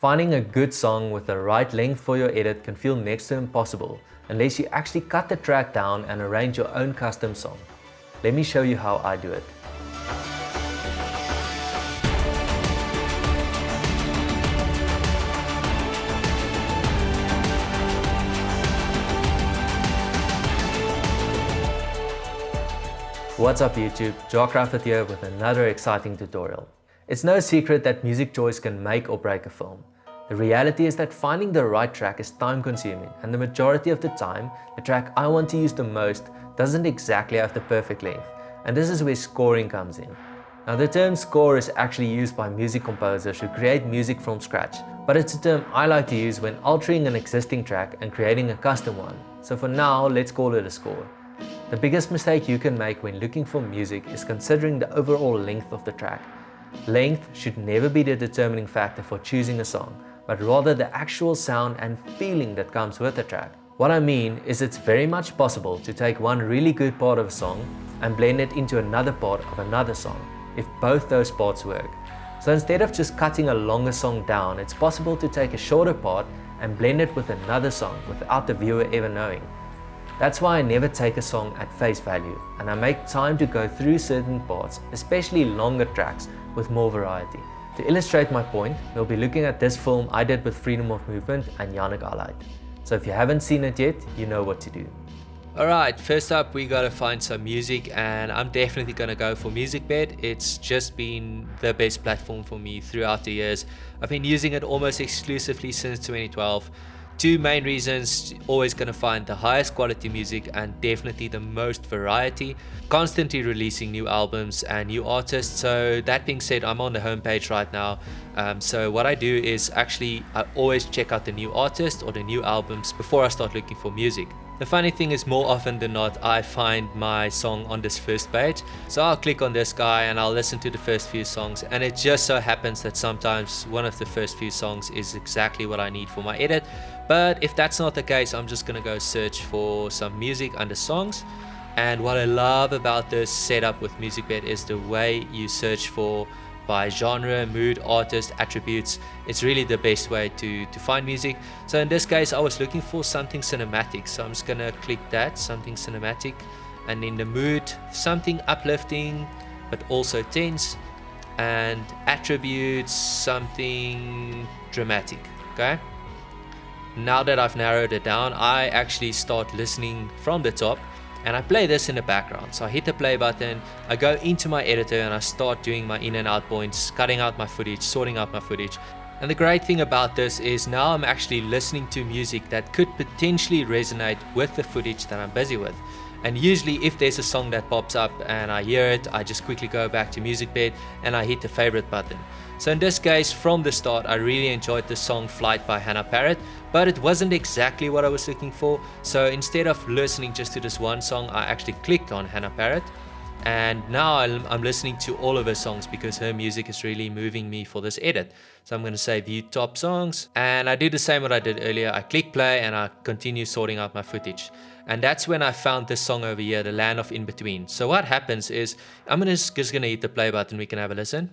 Finding a good song with the right length for your edit can feel next to impossible unless you actually cut the track down and arrange your own custom song. Let me show you how I do it. What's up YouTube, Jawcraft here with another exciting tutorial. It's no secret that music choice can make or break a film. The reality is that finding the right track is time consuming, and the majority of the time, the track I want to use the most doesn't exactly have the perfect length, and this is where scoring comes in. Now the term score is actually used by music composers who create music from scratch, but it's a term I like to use when altering an existing track and creating a custom one. So for now, let's call it a score. The biggest mistake you can make when looking for music is considering the overall length of the track. Length should never be the determining factor for choosing a song, but rather the actual sound and feeling that comes with the track. What I mean is it's very much possible to take one really good part of a song and blend it into another part of another song, if both those parts work. So instead of just cutting a longer song down, it's possible to take a shorter part and blend it with another song without the viewer ever knowing. That's why I never take a song at face value, and I make time to go through certain parts, especially longer tracks with more variety. To illustrate my point, we'll be looking at this film I did with Freedom of Movement and Yannick Allied. So if you haven't seen it yet, you know what to do. Alright, first up we gotta find some music, and I'm definitely gonna go for Musicbed. It's just been the best platform for me throughout the years. I've been using it almost exclusively since 2012. Two main reasons: always gonna find the highest quality music and definitely the most variety, constantly releasing new albums and new artists. So that being said, I'm on the homepage right now. So what I do is I always check out the new artist or the new albums before I start looking for music. The funny thing is, more often than not, I find my song on this first page. So I'll click on this guy and I'll listen to the first few songs, and it just so happens that sometimes one of the first few songs is exactly what I need for my edit. But if that's not the case, I'm just gonna go search for some music under songs. And what I love about this setup with Musicbed is the way you search for by genre, mood, artist, attributes. It's really the best way to find music. So in this case, I was looking for something cinematic, so I'm just gonna click that, something cinematic. And in the mood, something uplifting but also tense, and attributes, something dramatic. Okay, now that I've narrowed it down, I actually start listening from the top, and I play this in the background. So I hit the play button, I go into my editor and I start doing my in and out points, cutting out my footage, sorting out my footage. And the great thing about this is now I'm actually listening to music that could potentially resonate with the footage that I'm busy with. And usually if there's a song that pops up and I hear it, I just quickly go back to Musicbed and I hit the favorite button. So in this case, from the start, I really enjoyed the song Flight by Hannah Parrott, but it wasn't exactly what I was looking for. So instead of listening just to this one song, I actually clicked on Hannah Parrott. And now I'm listening to all of her songs because her music is really moving me for this edit. So I'm going to say view top songs, and I do the same what I did earlier. I click play and I continue sorting out my footage. And that's when I found this song over here, The Land of In Between. So what happens is, I'm just going to hit the play button. We can have a listen.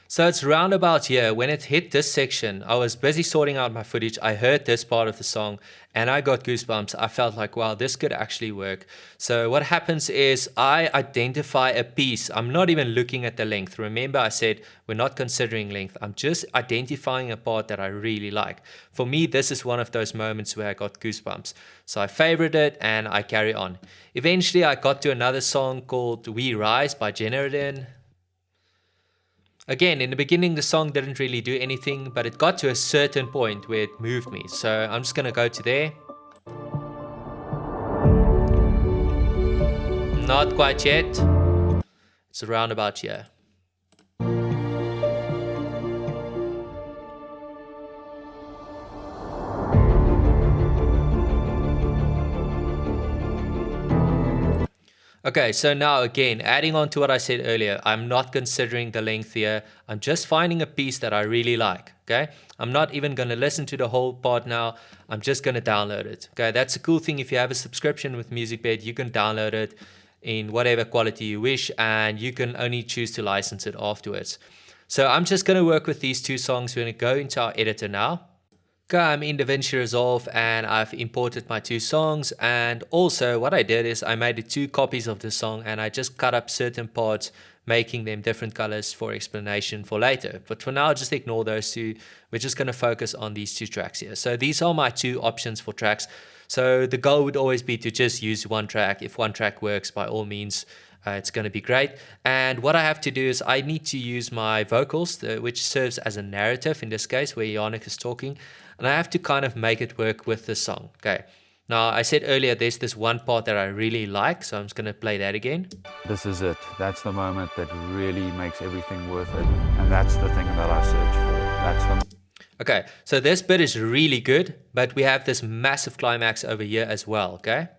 So it's round about here. When it hit this section, I was busy sorting out my footage. I heard this part of the song and I got goosebumps. I felt like, wow, this could actually work. So what happens is I identify a piece. I'm not even looking at the length. Remember, I said we're not considering length. I'm just identifying a part that I really like. For me, this is one of those moments where I got goosebumps. So I favorite it and I carry on. Eventually, I got to another song called We Rise by Generadin. Again, in the beginning, the song didn't really do anything, but it got to a certain point where it moved me. So I'm just going to go to there. Not quite yet. It's around about here. Okay, so now again, adding on to what I said earlier, I'm not considering the length here. I'm just finding a piece that I really like, okay? I'm not even going to listen to the whole part now. I'm just going to download it, okay? That's a cool thing. If you have a subscription with Musicbed, you can download it in whatever quality you wish, and you can only choose to license it afterwards. So I'm just going to work with these two songs. We're going to go into our editor now. Okay, I'm in DaVinci Resolve and I've imported my two songs, and also what I did is I made two copies of the song and I just cut up certain parts, making them different colors for explanation for later. But for now, just ignore those two. We're just going to focus on these two tracks here. So these are my two options for tracks. So the goal would always be to just use one track. If one track works, by all means, it's going to be great. And what I have to do is I need to use my vocals, which serves as a narrative in this case, where Yannick is talking. And I have to kind of make it work with the song. Okay. Now, I said earlier, there's this one part that I really like, so I'm just going to play that again. This is it. That's the moment that really makes everything worth it. And that's the thing that I search for. Okay, so this bit is really good, but we have this massive climax over here as well, okay?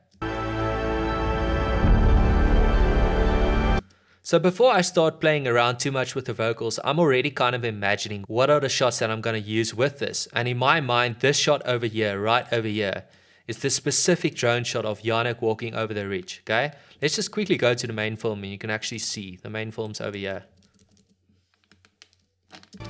So before I start playing around too much with the vocals, I'm already kind of imagining what are the shots that I'm going to use with this. And in my mind, this shot over here, right over here, is the specific drone shot of Yannick walking over the ridge, okay? Let's just quickly go to the main film and you can actually see the main film's over here.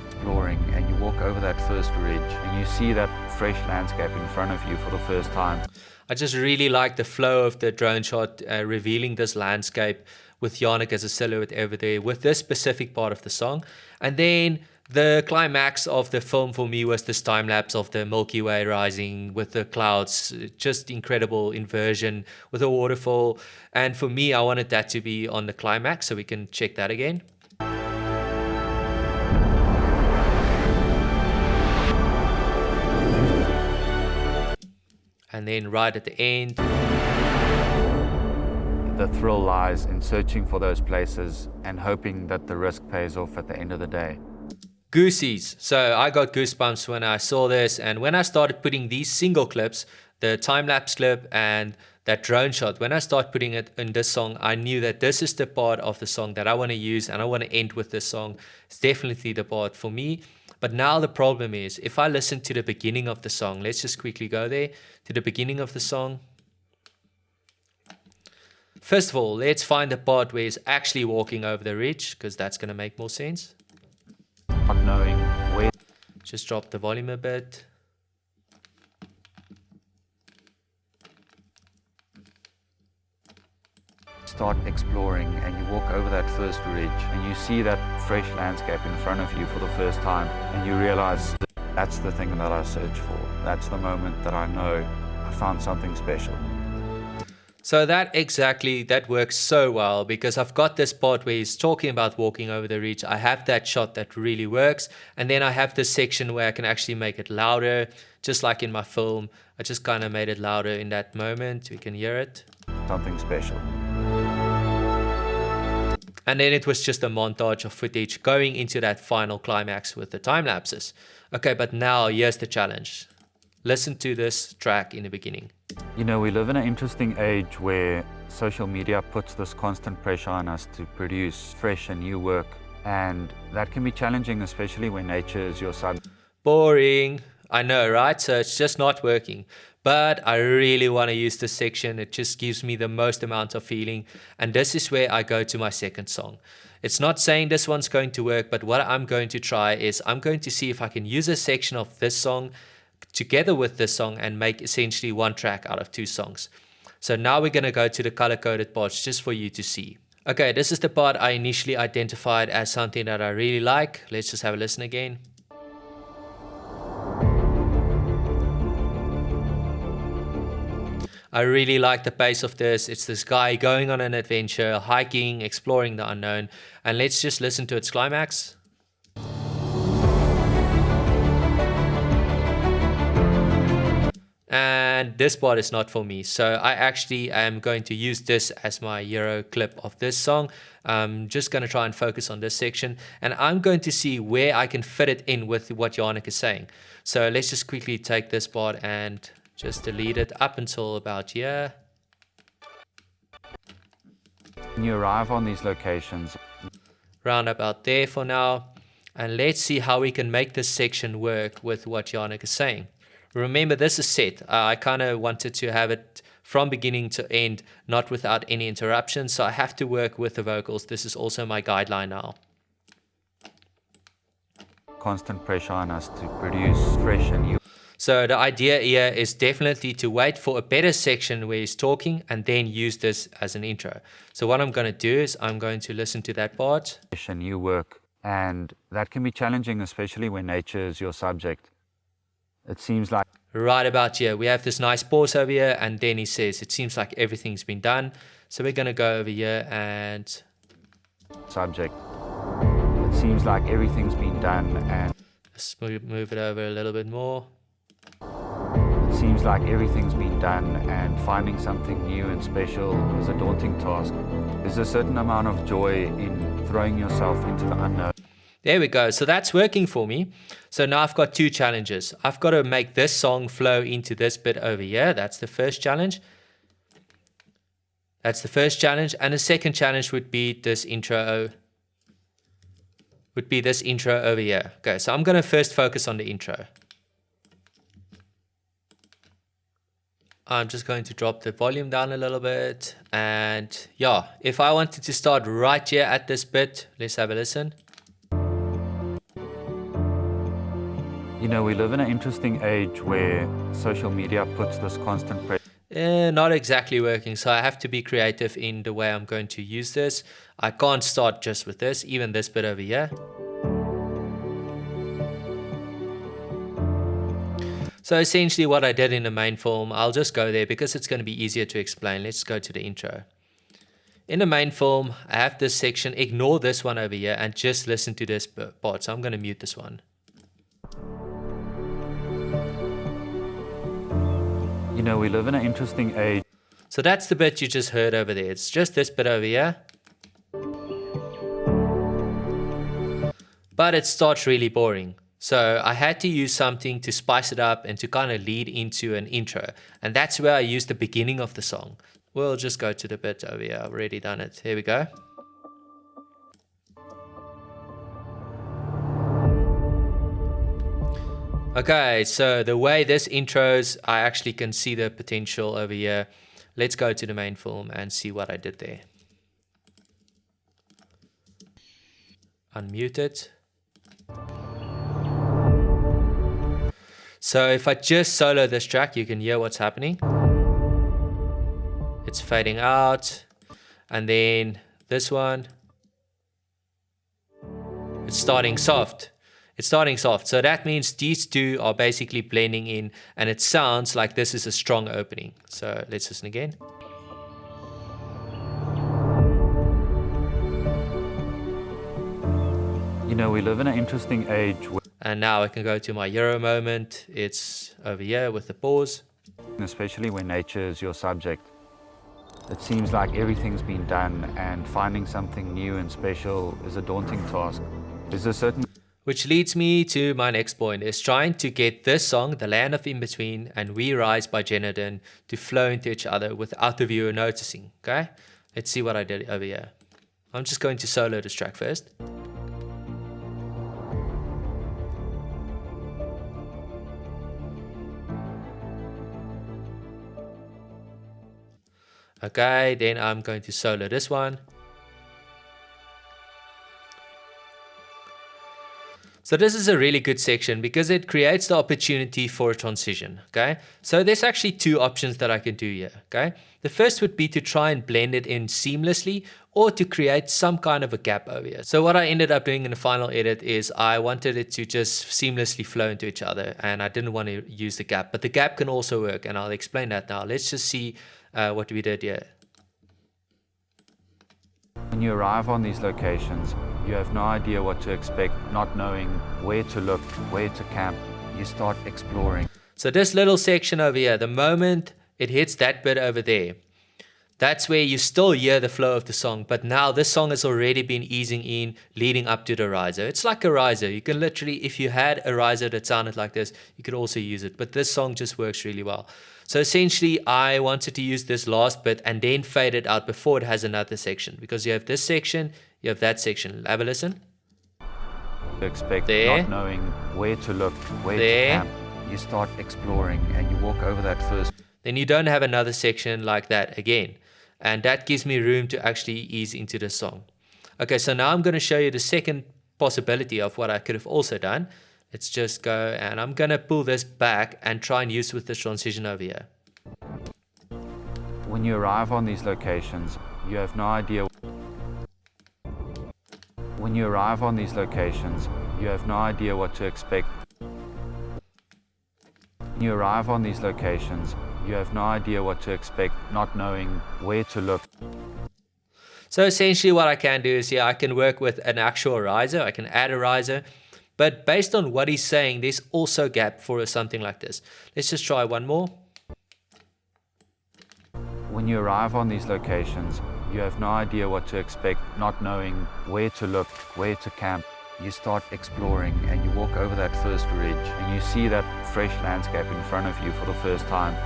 Exploring, and you walk over that first ridge and you see that fresh landscape in front of you for the first time. I just really like the flow of the drone shot, revealing this landscape with Yannick as a silhouette over there with this specific part of the song. And then the climax of the film for me was this time lapse of the Milky Way rising with the clouds, just incredible inversion with a waterfall. And for me, I wanted that to be on the climax, so we can check that again. And then right at the end, the thrill lies in searching for those places and hoping that the risk pays off at the end of the day. Goosies. So I got goosebumps when I saw this, and when I started putting these single clips, the time-lapse clip and that drone shot, when I start putting it in this song, I knew that this is the part of the song that I want to use and I want to end with this song. It's definitely the part for me. But now the problem is, if I listen to the beginning of the song, let's just quickly go there to the beginning of the song. First of all, let's find the part where he's actually walking over the ridge, because that's going to make more sense. Not knowing where. Just drop the volume a bit. Start exploring and you walk over that first ridge and you see that fresh landscape in front of you for the first time, and you realize that's the thing that I search for. That's the moment that I know I found something special. So that works so well, because I've got this part where he's talking about walking over the ridge. I have that shot that really works. And then I have this section where I can actually make it louder, just like in my film. I just kind of made it louder in that moment. We can hear it. Something special. And then it was just a montage of footage going into that final climax with the time lapses. Okay, but now here's the challenge. Listen to this track in the beginning. You know, we live in an interesting age where social media puts this constant pressure on us to produce fresh and new work. And that can be challenging, especially when nature is your sub. Boring. I know, right? So it's just not working. But I really want to use this section. It just gives me the most amount of feeling. And this is where I go to my second song. It's not saying this one's going to work, but what I'm going to try is I'm going to see if I can use a section of this song together with this song and make essentially one track out of two songs. So now we're going to go to the color-coded parts just for you to see. Okay, this is the part I initially identified as something that I really like. Let's just have a listen again. I really like the pace of this. It's this guy going on an adventure, hiking, exploring the unknown. And let's just listen to its climax. And this part is not for me. So I actually am going to use this as my Euro clip of this song. I'm just going to try and focus on this section. And I'm going to see where I can fit it in with what Yannick is saying. So let's just quickly take this part and just delete it up until about here. When you arrive on these locations, round about there for now. And let's see how we can make this section work with what Yannick is saying. Remember, this is set. I kind of wanted to have it from beginning to end, not without any interruptions. So I have to work with the vocals. This is also my guideline now. constant pressure on us to produce fresh and new. So the idea here is definitely to wait for a better section where he's talking and then use this as an intro. So what I'm going to do is I'm going to listen to that part. Fresh and new work. And that can be challenging, especially when nature is your subject. It seems like Right about here, we have this nice pause over here, and then he says, it seems like everything's been done. So we're going to go over here and subject. It seems like everything's been done, and let's move it over a little bit more. it seems like everything's been done, and finding something new and special is a daunting task. There's a certain amount of joy in throwing yourself into the unknown. There we go. So that's working for me. So now I've got two challenges. I've got to make this song flow into this bit over here. That's the first challenge. That's the first challenge. And the second challenge would be this intro. Over here. Okay, so I'm going to first focus on the intro. I'm just going to drop the volume down a little bit. And yeah, if I wanted to start right here at this bit, let's have a listen. You know, we live in an interesting age where social media puts this constant pressure. Not exactly working, so I have to be creative in the way I'm going to use this. I can't start just with this, even this bit over here. So essentially what I did in the main film, I'll just go there because it's going to be easier to explain. Let's go to the intro. In the main film, I have this section, ignore this one over here and just listen to this part. So I'm going to mute this one. You know, we live in an interesting age. So that's the bit you just heard over there. It's just this bit over here. But it starts really boring. So I had to use something to spice it up and to kind of lead into an intro. And that's where I used the beginning of the song. We'll just go to the bit over here. I've already done it. Here we go. Okay, so the way this intros, I actually can see the potential over here. Let's go to the main film and see what I did there. Unmute it. So if I just solo this track, you can hear what's happening. It's fading out. And then this one, it's starting soft. It's starting soft. So that means these two are basically blending in, and it sounds like this is a strong opening. So let's listen again. You know, we live in an interesting age. And now I can go to my Euro moment. It's over here with the pause. Especially when nature is your subject. It seems like everything's been done, and finding something new and special is a daunting task. There's a certain... Which leads me to my next point, is trying to get this song, The Land of In Between and We Rise by Jenadin, to flow into each other without the viewer noticing, okay? Let's see what I did over here. I'm just going to solo this track first. Okay, then I'm going to solo this one. So this is a really good section because it creates the opportunity for a transition, okay? So there's actually two options that I can do here, okay? The first would be to try and blend it in seamlessly or to create some kind of a gap over here. So what I ended up doing in the final edit is I wanted it to just seamlessly flow into each other, and I didn't want to use the gap, but the gap can also work, and I'll explain that now. Let's just see what we did here. When you arrive on these locations, you have no idea what to expect, not knowing where to look, where to camp. You start exploring. So this little section over here, the moment it hits that bit over there, that's where you still hear the flow of the song, but now this song has already been easing in, leading up to the riser. It's like a riser. You can literally, if you had a riser that sounded like this, you could also use it, but this song just works really well. So essentially, I wanted to use this last bit and then fade it out before it has another section, because you have this section, you have that section. Have a listen. Expect There. not knowing where to look, where There. to camp. You start exploring and you walk over that first. Then you don't have another section like that again. And that gives me room to actually ease into the song. Okay, so now I'm going to show you the second possibility of what I could have also done. Let's just go, and I'm going to pull this back and try and use with the transition over here. When you arrive on these locations, you have no idea. When you arrive on these locations, you have no idea what to expect. When you arrive on these locations, you have no idea what to expect, not knowing where to look. So essentially what I can do is, I can work with an actual riser. I can add a riser. But based on what he's saying, there's also a gap for something like this. Let's just try one more. When you arrive on these locations, you have no idea what to expect, not knowing where to look, where to camp. You start exploring and you walk over that first ridge and you see that fresh landscape in front of you for the first time.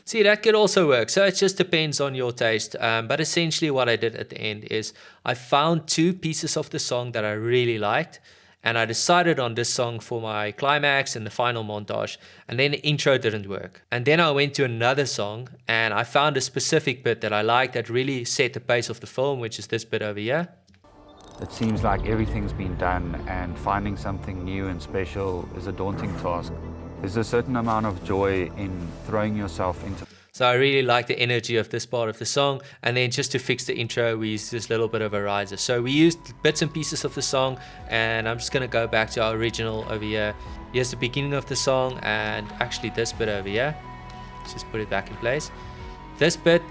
See, that could also work. So it just depends on your taste. But essentially what I did at the end is I found two pieces of the song that I really liked. And I decided on this song for my climax and the final montage. And then the intro didn't work. And then I went to another song and I found a specific bit that I liked that really set the pace of the film, which is this bit over here. It seems like everything's been done and finding something new and special is a daunting task. There's a certain amount of joy in throwing yourself into. So I really like the energy of this part of the song. And then just to fix the intro, we used this little bit of a riser. So we used bits and pieces of the song, and I'm just going to go back to our original over here. Here's the beginning of the song, and actually this bit over here. Let's just put it back in place. This bit,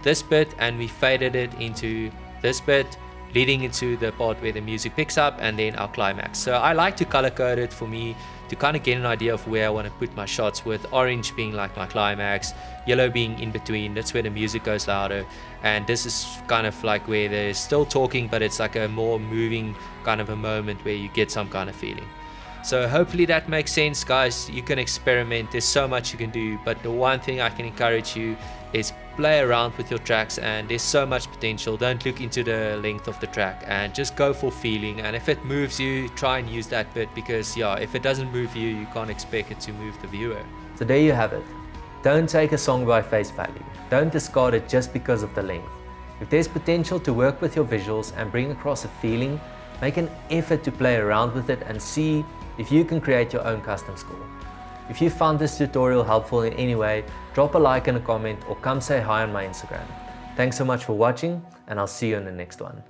and we faded it into this bit, leading into the part where the music picks up, and then our climax. So I like to color code it for me to kind of get an idea of where I want to put my shots, with orange being like my climax, yellow being in between, that's where the music goes louder, and this is kind of like where they're still talking, but it's like a more moving kind of a moment where you get some kind of feeling. So hopefully that makes sense, guys. You can experiment, there's so much you can do, but the one thing I can encourage you is play around with your tracks, and there's so much potential. Don't look into the length of the track and just go for feeling, and if it moves you, try and use that bit, because if it doesn't move you, you can't expect it to move the viewer. So there you have it. Don't take a song by face value. Don't discard it just because of the length. If there's potential to work with your visuals and bring across a feeling, make an effort to play around with it and see if you can create your own custom score. If you found this tutorial helpful in any way, drop a like and a comment, or come say hi on my Instagram. Thanks so much for watching, and I'll see you in the next one.